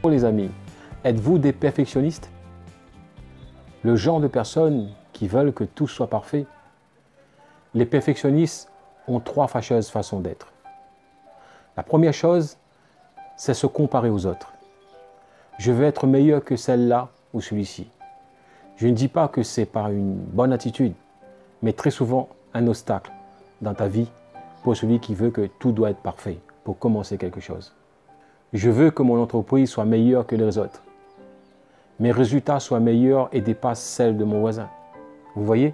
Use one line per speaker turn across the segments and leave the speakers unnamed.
Les amis, êtes-vous des perfectionnistes? Le genre de personnes qui veulent que tout soit parfait? Les perfectionnistes ont trois fâcheuses façons d'être. La première chose, c'est se comparer aux autres. Je veux être meilleur que celle-là ou celui-ci. Je ne dis pas que c'est par une bonne attitude, mais très souvent un obstacle dans ta vie pour celui qui veut que tout doit être parfait pour commencer quelque chose. Je veux que mon entreprise soit meilleure que les autres. Mes résultats soient meilleurs et dépassent celles de mon voisin. Vous voyez?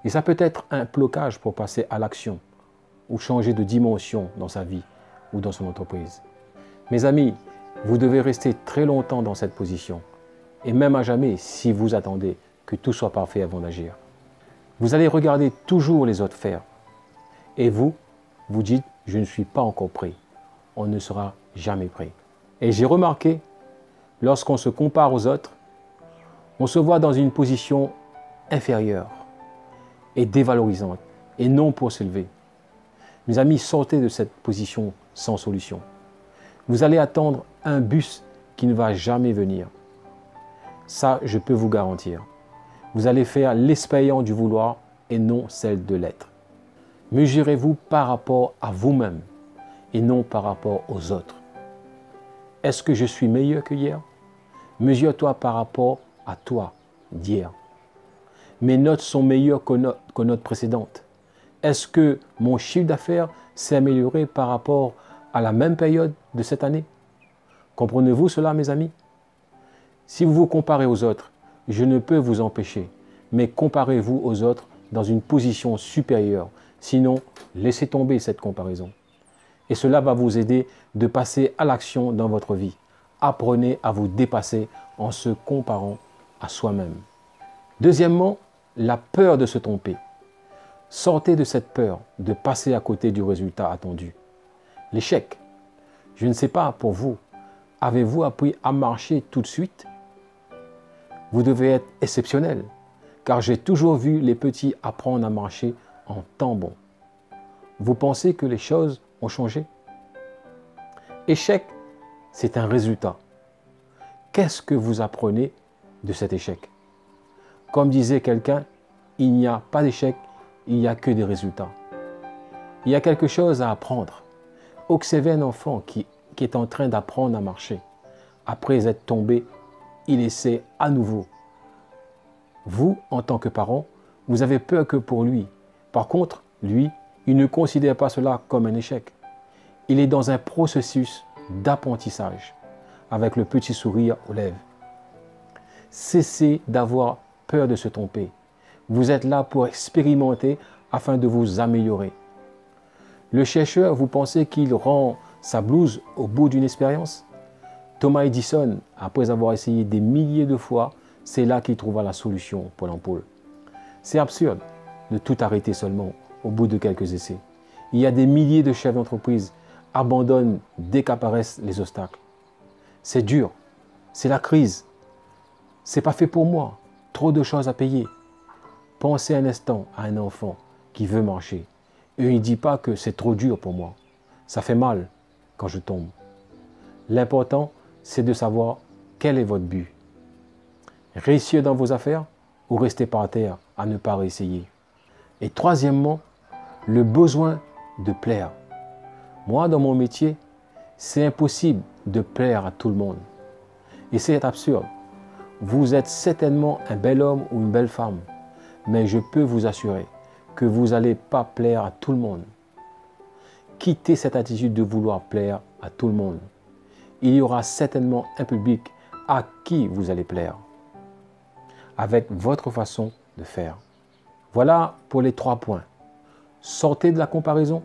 Et ça peut être un blocage pour passer à l'action ou changer de dimension dans sa vie ou dans son entreprise. Mes amis, vous devez rester très longtemps dans cette position et même à jamais si vous attendez que tout soit parfait avant d'agir. Vous allez regarder toujours les autres faire et vous dites « je ne suis pas encore prêt ». On ne sera jamais prêt. Et j'ai remarqué, lorsqu'on se compare aux autres, on se voit dans une position inférieure et dévalorisante, et non pour s'élever. Mes amis, sortez de cette position sans solution. Vous allez attendre un bus qui ne va jamais venir. Ça, je peux vous garantir. Vous allez faire l'expérience du vouloir et non celle de l'être. Mesurez-vous par rapport à vous-même et non par rapport aux autres. Est-ce que je suis meilleur que hier? Mesure-toi par rapport à toi d'hier. Mes notes sont meilleures que notes précédentes. Est-ce que mon chiffre d'affaires s'est amélioré par rapport à la même période de cette année? Comprenez-vous cela, mes amis? Si vous vous comparez aux autres, je ne peux vous empêcher, mais comparez-vous aux autres dans une position supérieure. Sinon, laissez tomber cette comparaison. Et cela va vous aider de passer à l'action dans votre vie. Apprenez à vous dépasser en se comparant à soi-même. Deuxièmement, la peur de se tromper. Sortez de cette peur de passer à côté du résultat attendu. L'échec. Je ne sais pas pour vous, avez-vous appris à marcher tout de suite? Vous devez être exceptionnel, car j'ai toujours vu les petits apprendre à marcher en temps bon. Vous pensez que les choses ont changé? Échec, c'est un résultat. Qu'est-ce que vous apprenez de cet échec? Comme disait quelqu'un, il n'y a pas d'échec, il n'y a que des résultats. Il y a quelque chose à apprendre. Observez un enfant qui est en train d'apprendre à marcher. Après être tombé, il essaie à nouveau. Vous, en tant que parent, vous avez peur que pour lui. Par contre, lui, il ne considère pas cela comme un échec. Il est dans un processus d'apprentissage, avec le petit sourire aux lèvres. Cessez d'avoir peur de se tromper. Vous êtes là pour expérimenter afin de vous améliorer. Le chercheur, vous pensez qu'il rend sa blouse au bout d'une expérience? Thomas Edison, après avoir essayé des milliers de fois, c'est là qu'il trouva la solution pour l'ampoule. C'est absurde de tout arrêter seulement au bout de quelques essais. Il y a des milliers de chefs d'entreprise abandonnent dès qu'apparaissent les obstacles. C'est dur, c'est la crise. C'est pas fait pour moi, trop de choses à payer. Pensez un instant à un enfant qui veut marcher et il ne dit pas que c'est trop dur pour moi. Ça fait mal quand je tombe. L'important, c'est de savoir quel est votre but. Réussir dans vos affaires ou rester par terre à ne pas réessayer. Et troisièmement, le besoin de plaire. Moi, dans mon métier, c'est impossible de plaire à tout le monde. Et c'est absurde. Vous êtes certainement un bel homme ou une belle femme, mais je peux vous assurer que vous n'allez pas plaire à tout le monde. Quittez cette attitude de vouloir plaire à tout le monde. Il y aura certainement un public à qui vous allez plaire, avec votre façon de faire. Voilà pour les 3 points. Sortez de la comparaison,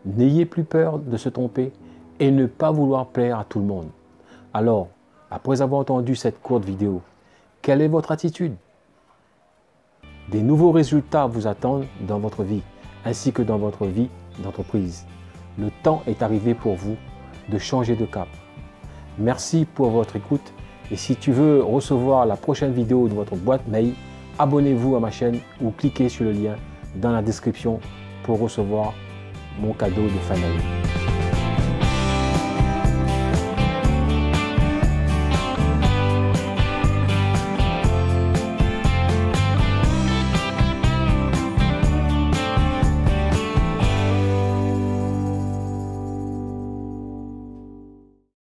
n'ayez plus peur de se tromper et ne pas vouloir plaire à tout le monde. Alors, après avoir entendu cette courte vidéo, quelle est votre attitude? Des nouveaux résultats vous attendent dans votre vie, ainsi que dans votre vie d'entreprise. Le temps est arrivé pour vous de changer de cap. Merci pour votre écoute et si tu veux recevoir la prochaine vidéo de votre boîte mail, abonnez-vous à ma chaîne ou cliquez sur le lien dans la description pour recevoir mon cadeau de fin d'année.